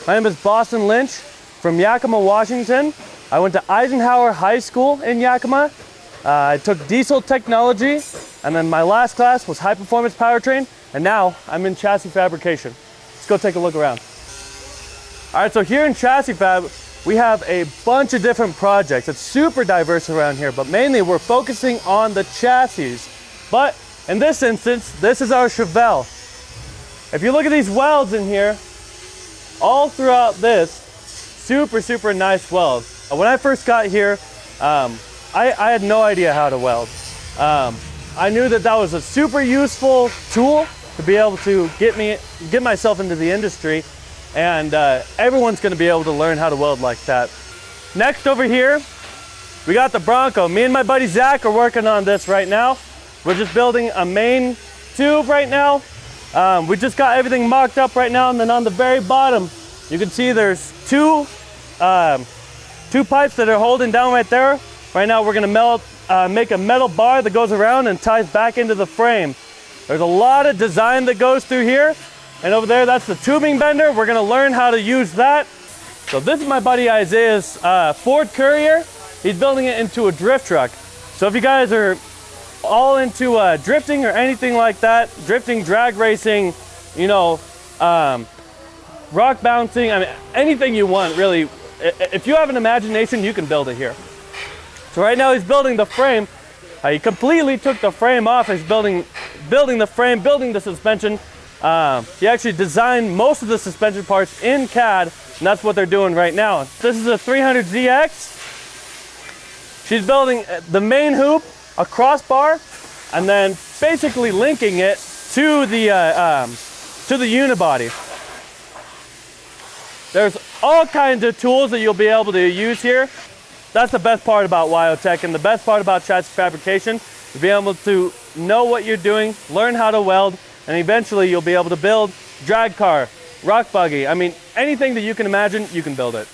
My name is Boston Lynch from Yakima, Washington. I went to Eisenhower High School in Yakima. I took diesel technology, and then my last class was high performance powertrain, and now I'm in chassis fabrication. Let's go take a look around. All right, so here in chassis fab, we have a bunch of different projects. It's super diverse around here, but mainly we're focusing on the chassis. But in this instance, this is our Chevelle. If you look at these welds in here, all throughout this, super nice welds. When I first got here, I had no idea how to weld. I knew that was a super useful tool to be able to get myself into the industry, and everyone's gonna be able to learn how to weld like that. Next over here, we got the Bronco. Me and my buddy Zach are working on this right now. We're just building a main tube right now. We just got everything mocked up right now, and then on the very bottom, you can see there's two pipes that are holding down right there. Right now we're gonna make a metal bar that goes around and ties back into the frame. There's a lot of design that goes through here, and over there, that's the tubing bender. We're gonna learn how to use that. So this is my buddy Isaiah's Ford Courier. He's building it into a drift truck. So if you guys are all into drifting or anything like that, drifting, drag racing, you know, rock bouncing, I mean, anything you want, really. If you have an imagination, you can build it here. So right now he's building the frame. He completely took the frame off. He's building the frame, building the suspension. He actually designed most of the suspension parts in CAD, and that's what they're doing right now. This is a 300ZX. She's building the main hoop, a crossbar, and then basically linking it to the unibody. There's all kinds of tools that you'll be able to use here. That's the best part about WyoTech, and the best part about chassis fabrication is being able to know what you're doing, learn how to weld, and eventually you'll be able to build drag car, rock buggy. I mean, anything that you can imagine, you can build it.